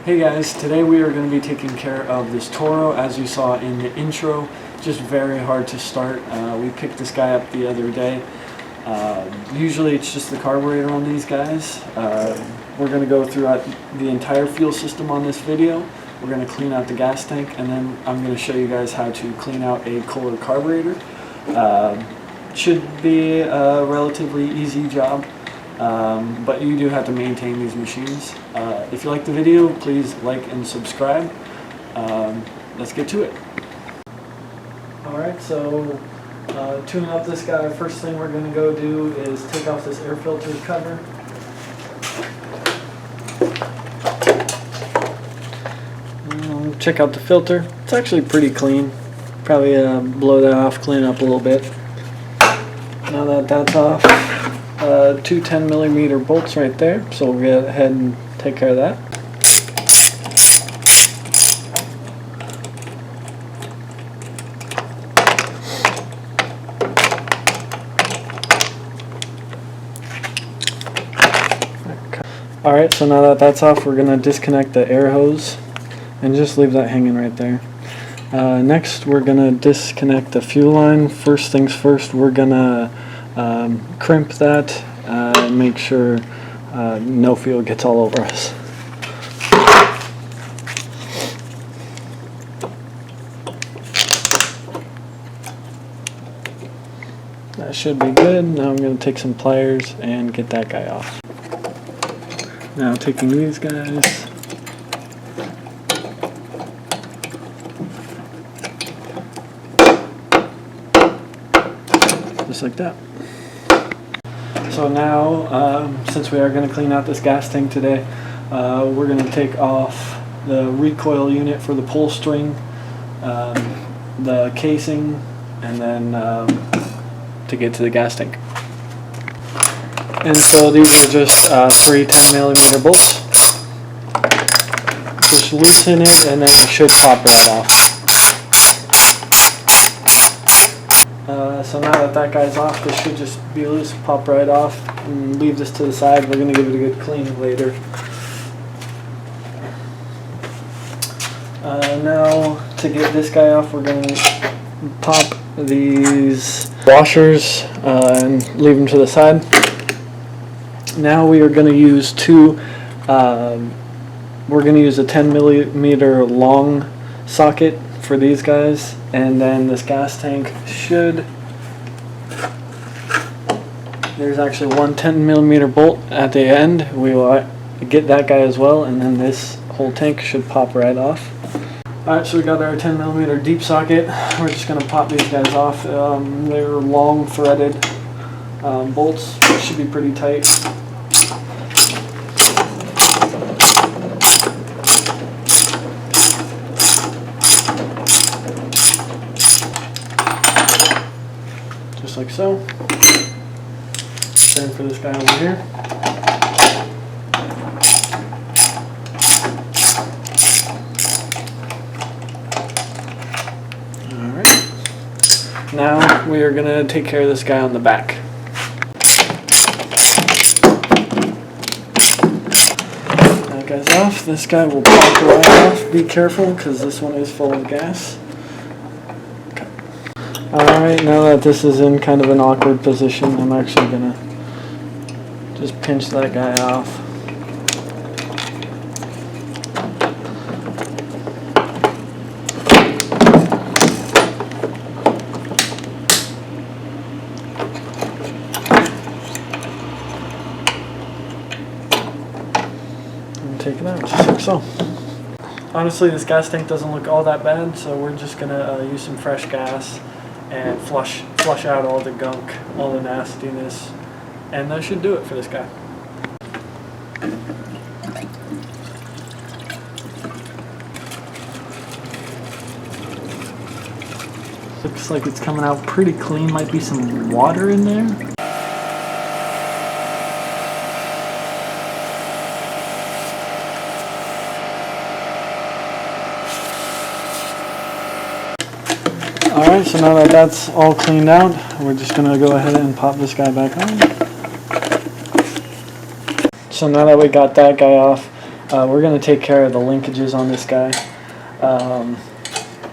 Hey guys, today we are going to be taking care of this Toro. As you saw in the intro, just very hard to start. We picked this guy up the other day. Usually it's just the carburetor on these guys. We're going to go throughout the entire fuel system on this video. We're going to clean out the gas tank, and then I'm going to show you guys how to clean out a Kohler carburetor. Should be a relatively easy job. But you do have to maintain these machines. If you like the video, please like and subscribe. Let's get to it. Alright, so tuning up this guy, first thing we're going to go do is take off this air filter cover. Check out the filter. It's actually pretty clean. Probably blow that off, clean it up a little bit. Now that that's off, two 10mm bolts right there, so we'll go ahead and take care of that. Alright, so now that that's off, we're going to disconnect the air hose and just leave that hanging right there. Next, we're going to disconnect the fuel line. First things first, we're going to crimp that and make sure no fuel gets all over us. That should be good. Now I'm going to take some pliers and get that guy off. Now taking these guys, just like that. So now, since we are going to clean out this gas tank today, we're going to take off the recoil unit for the pull string, the casing, and then to get to the gas tank. And so these are just 3 10mm bolts. Just loosen it and then it should pop right off. So now that that guy's off, this should just be loose, pop right off, and leave this to the side. We're going to give it a good clean later. Now to get this guy off, we're going to pop these washers and leave them to the side. Now we are going to use we're going to use a 10mm long socket for these guys, and then this gas tank there's actually one 10mm bolt at the end. We will get that guy as well, and then this whole tank should pop right off. Alright, so we got our 10mm deep socket. We're just going to pop these guys off. They're long threaded bolts. They should be pretty tight. Just like so. Same for this guy over here. Alright. Now we are going to take care of this guy on the back. That guy's off. This guy will pop right off. Be careful because this one is full of gas. Alright, now that this is in kind of an awkward position, I'm actually going to just pinch that guy off. And take it out, just like so. Honestly, this gas tank doesn't look all that bad, so we're just going to use some fresh gas and flush out all the gunk, all the nastiness, and that should do it for this guy. Looks like it's coming out pretty clean. Might be some water in there. Alright, so now that that's all cleaned out, we're just going to go ahead and pop this guy back on. So now that we got that guy off, we're going to take care of the linkages on this guy.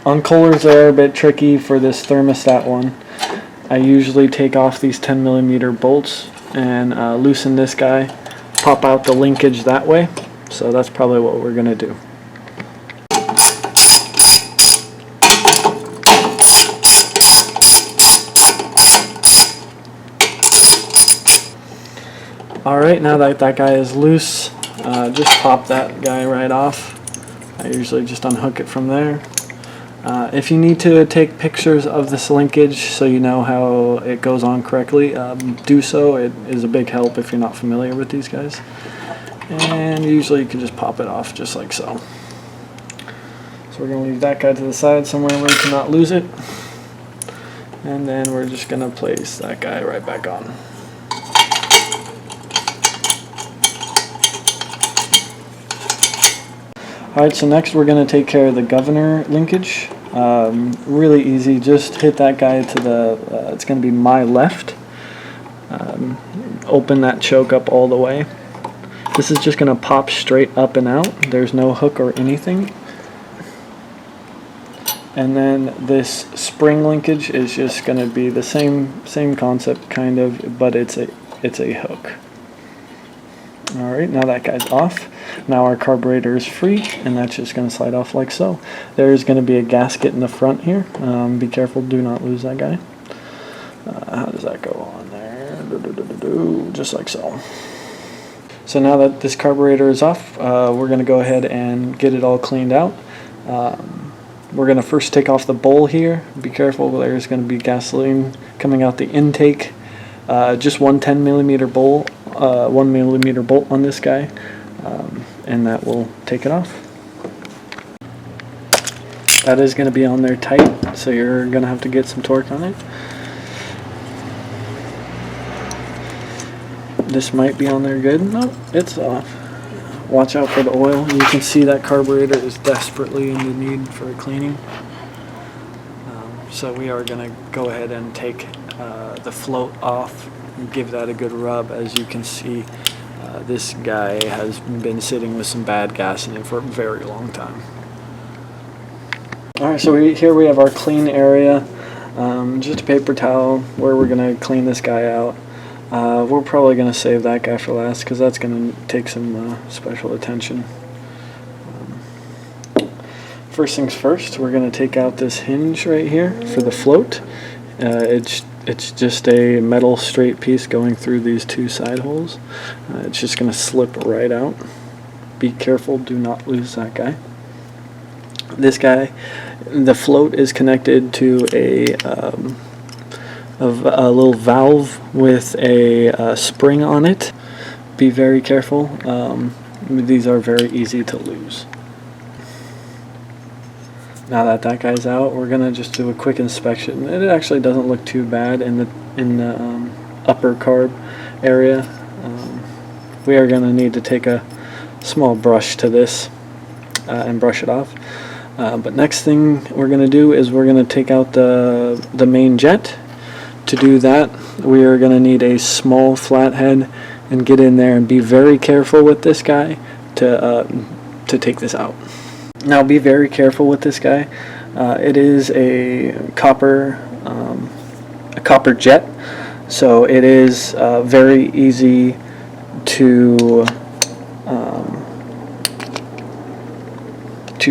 On Kohlers, they're a bit tricky for this thermostat one. I usually take off these 10mm bolts and loosen this guy, pop out the linkage that way. So that's probably what we're going to do. Alright, now that that guy is loose, just pop that guy right off. I usually just unhook it from there. If you need to take pictures of this linkage so you know how it goes on correctly, do so. It is a big help if you're not familiar with these guys. And usually you can just pop it off just like so. So we're going to leave that guy to the side somewhere where you cannot lose it. And then we're just going to place that guy right back on. Alright, so next we're going to take care of the governor linkage. Really easy, just hit that guy to the, it's going to be my left. Open that choke up all the way. This is just going to pop straight up and out. There's no hook or anything. And then this spring linkage is just going to be the same concept kind of, but it's a hook. Alright, now that guy's off. Now our carburetor is free, and that's just going to slide off like so. There's going to be a gasket in the front here. Be careful, do not lose that guy. How does that go on there? Just like so. So now that this carburetor is off, we're going to go ahead and get it all cleaned out. We're going to first take off the bowl here. Be careful, there's going to be gasoline coming out the intake. Just one 10mm bowl. 1mm bolt on this guy, and that will take it off. That is going to be on there tight, so you're going to have to get some torque on it. This might be on there good. No, it's off. Watch out for the oil. You can see that carburetor is desperately in the need for a cleaning. So we are going to go ahead and take the float off and give that a good rub. As you can see, this guy has been sitting with some bad gas in it for a very long time. Alright, so here we have our clean area. Just a paper towel where we're going to clean this guy out. We're probably going to save that guy for last because that's going to take some special attention. First things first, we're going to take out this hinge right here for the float. It's just a metal straight piece going through these two side holes. It's just going to slip right out. Be careful, do not lose that guy. This guy, the float is connected to a little valve with a spring on it. Be very careful. These are very easy to lose. Now that that guy's out, we're gonna just do a quick inspection. It actually doesn't look too bad in the upper carb area. We are gonna need to take a small brush to this and brush it off. But next thing we're gonna do is we're gonna take out the main jet. To do that, we are gonna need a small flathead and get in there and be very careful with this guy to take this out. Now be very careful with this guy. It is a copper jet, so it is very easy to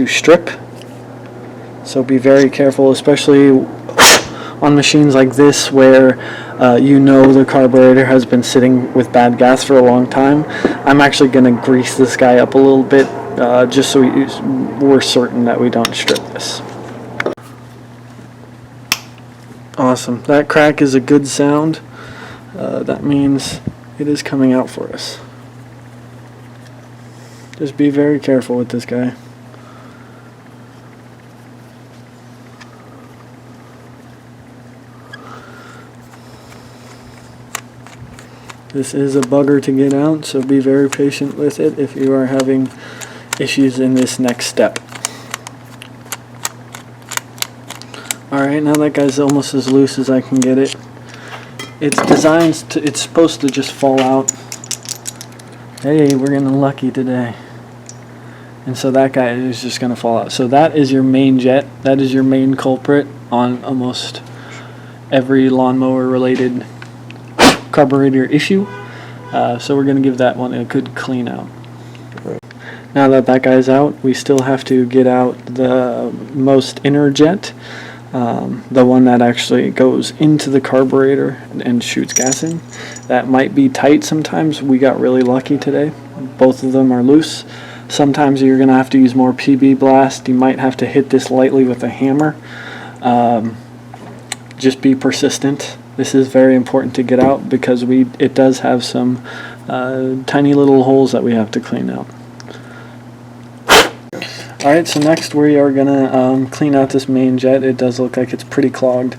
strip. So be very careful, especially on machines like this where you know the carburetor has been sitting with bad gas for a long time. I'm actually going to grease this guy up a little bit just so we're certain that we don't strip this. Awesome. That crack is a good sound. That means it is coming out for us. Just be very careful with this guy. This is a bugger to get out, so be very patient with it if you are having issues in this next step. Alright, now that guy's almost as loose as I can get it. It's designed to, it's supposed to just fall out. Hey, we're getting lucky today. and so that guy is just going to fall out. So that is your main jet. That is your main culprit on almost every lawnmower related carburetor issue. So we're going to give that one a good clean out. Now that that guy's out, we still have to get out the most inner jet, the one that actually goes into the carburetor and shoots gas in. That might be tight sometimes. We got really lucky today. Both of them are loose. Sometimes you're going to have to use more PB blast. You might have to hit this lightly with a hammer. Just be persistent. This is very important to get out because it does have some tiny little holes that we have to clean out. Alright, so next we are going to clean out this main jet. It does look like it's pretty clogged.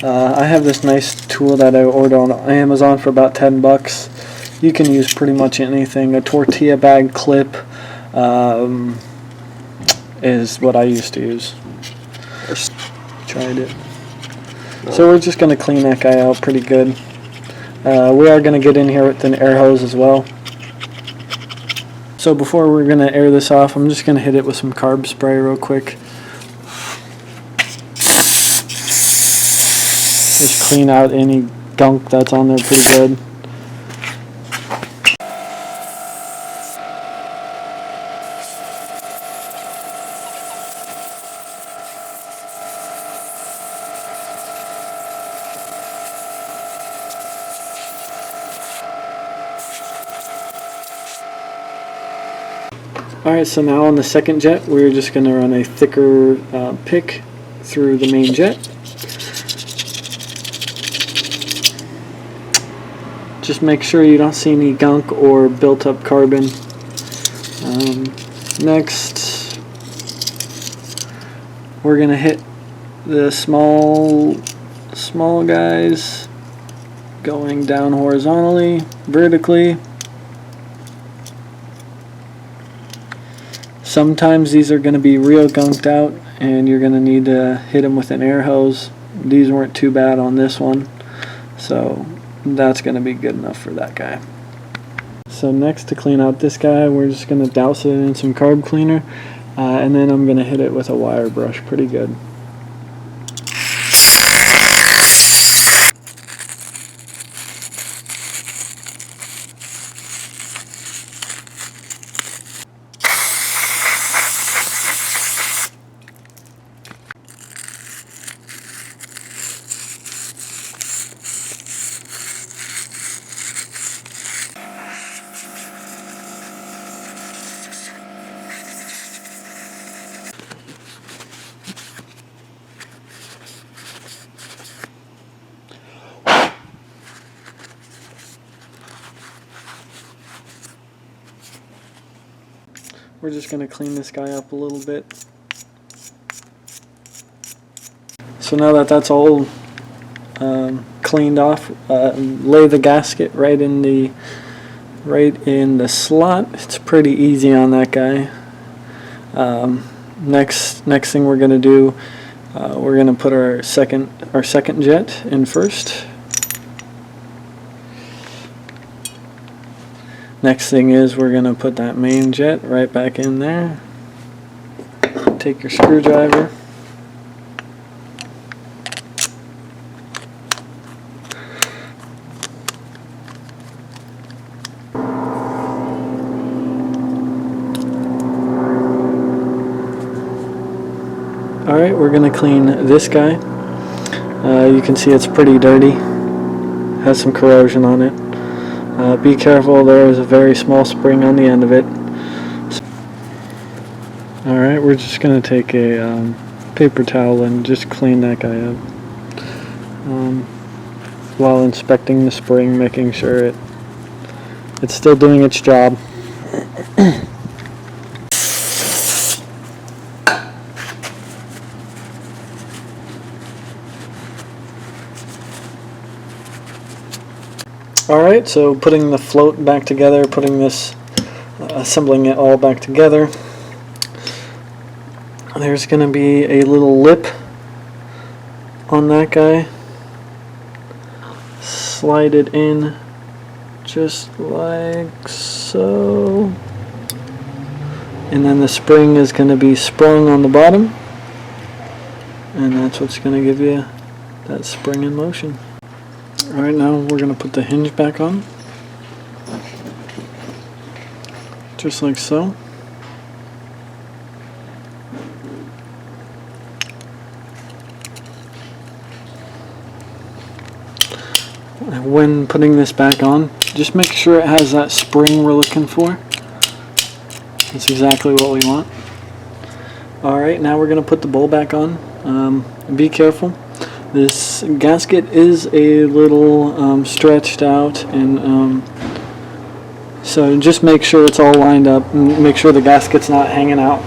I have this nice tool that I ordered on Amazon for about 10 bucks. You can use pretty much anything. A tortilla bag clip is what I used to use. Tried it. So we're just going to clean that guy out pretty good. We are going to get in here with an air hose as well. So before we're going to air this off, I'm just going to hit it with some carb spray real quick. Just clean out any gunk that's on there pretty good. Alright, so now on the second jet, we're just going to run a thicker pick through the main jet. Just make sure you don't see any gunk or built up carbon. Next, we're going to hit the small guys going down horizontally, vertically. Sometimes these are going to be real gunked out and you're going to need to hit them with an air hose. These weren't too bad on this one, so that's going to be good enough for that guy. So next, to clean out this guy, we're just going to douse it in some carb cleaner, and then I'm going to hit it with a wire brush pretty good. We're just going to clean this guy up a little bit. So now that that's all cleaned off, lay the gasket right in the slot. It's pretty easy on that guy. Next thing we're going to do, we're going to put our second jet in first. Next thing is we're going to put that main jet right back in there. Take your screwdriver. Alright, we're going to clean this guy. You can see it's pretty dirty. Has some corrosion on it. Be careful, there is a very small spring on the end of it. Alright, we're just going to take a paper towel and just clean that guy up. While inspecting the spring, making sure it's still doing its job. Alright, so putting the float back together, assembling it all back together. There's going to be a little lip on that guy. Slide it in just like so. and then the spring is going to be sprung on the bottom, and that's what's going to give you that spring in motion. Alright, now we're going to put the hinge back on, just like so. When putting this back on, just make sure it has that spring we're looking for. That's exactly what we want. Alright, now we're going to put the bowl back on. Be careful. This gasket is a little stretched out, and so just make sure it's all lined up and make sure the gasket's not hanging out.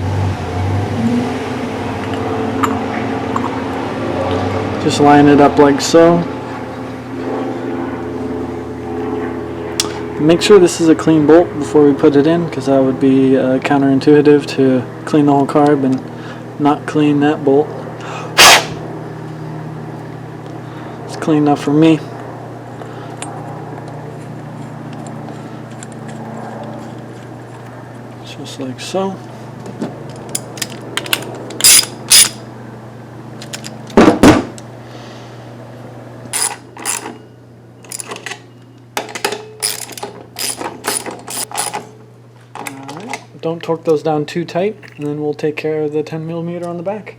Just line it up like so. Make sure this is a clean bolt before we put it in, because that would be counterintuitive to clean the whole carb and not clean that bolt. It's clean enough for me. Just like so. Don't torque those down too tight, and then we'll take care of the 10mm on the back.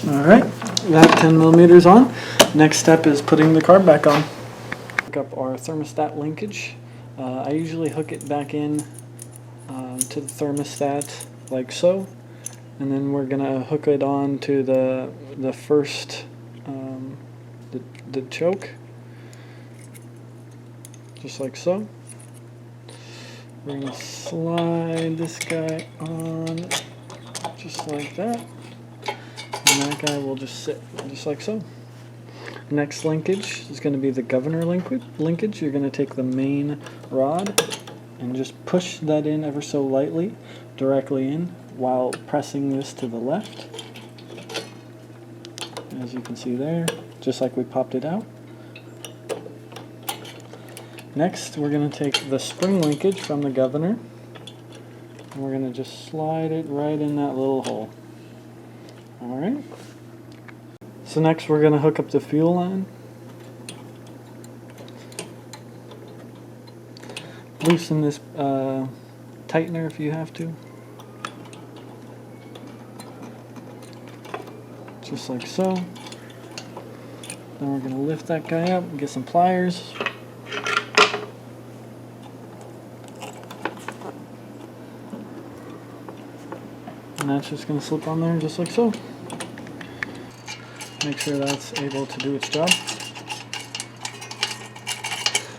Alright, that 10mm on. Next step is putting the carb back on. Hook up our thermostat linkage. I usually hook it back in to the thermostat like so. And then we're gonna hook it on to the first the choke, just like so. We're gonna slide this guy on just like that, and that guy will just sit just like so. Next linkage is going to be the governor linkage. You're going to take the main rod and just push that in ever so lightly directly in, while pressing this to the left, as you can see there, just like we popped it out. Next, we're going to take the spring linkage from the governor, and we're going to just slide it right in that little hole. Alright. So next we're going to hook up the fuel line. Loosen this tightener if you have to. Just like so. Then we're going to lift that guy up and get some pliers. And that's just going to slip on there just like so. Make sure that's able to do its job.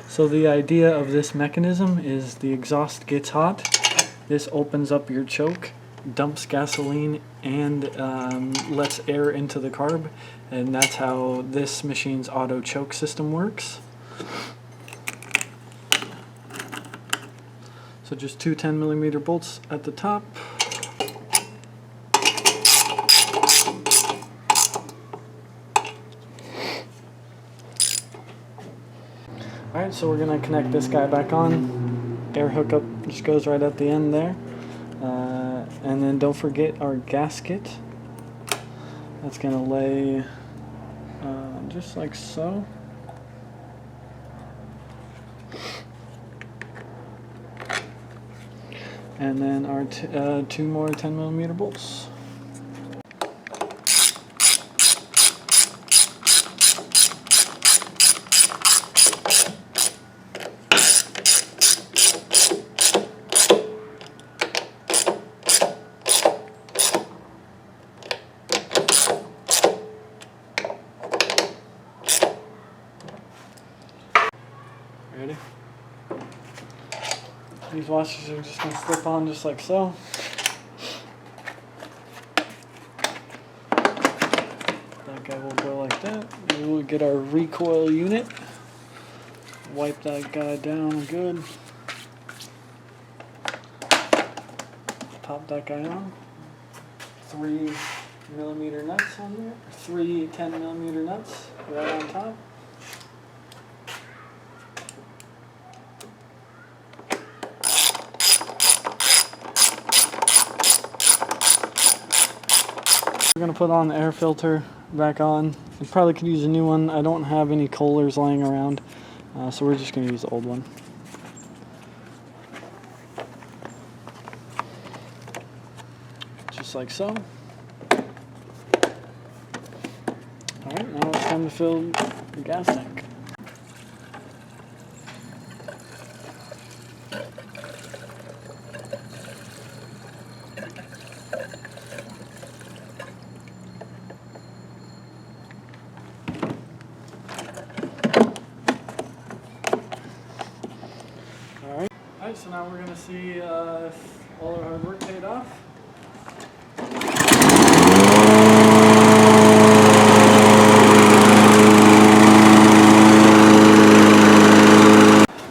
So the idea of this mechanism is the exhaust gets hot. This opens up your choke, dumps gasoline, and lets air into the carb, and that's how this machine's auto choke system works. So just two 10mm bolts at the top. Alright, so we're going to connect this guy back on. Air hookup just goes right at the end there. And then don't forget our gasket. That's going to lay just like so. And then our two more 10mm bolts. Ready? These washers are just going to slip on just like so. That guy will go like that. We will get our recoil unit. Wipe that guy down good. Pop that guy on. 3mm nuts on there, 3 10mm nuts right on top. We're going to put on the air filter back on. I probably could use a new one. I don't have any Kohlers lying around, so we're just going to use the old one. Just like so. Alright, now it's time to fill the gas tank. Alright, so now we're going to see if all our hard work paid off.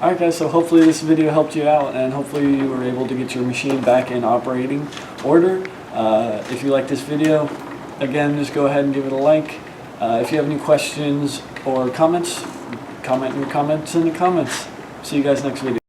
Alright guys, so hopefully this video helped you out and hopefully you were able to get your machine back in operating order. If you like this video, again, just go ahead and give it a like. If you have any questions or comments, comment in your comments in the comments. See you guys next video.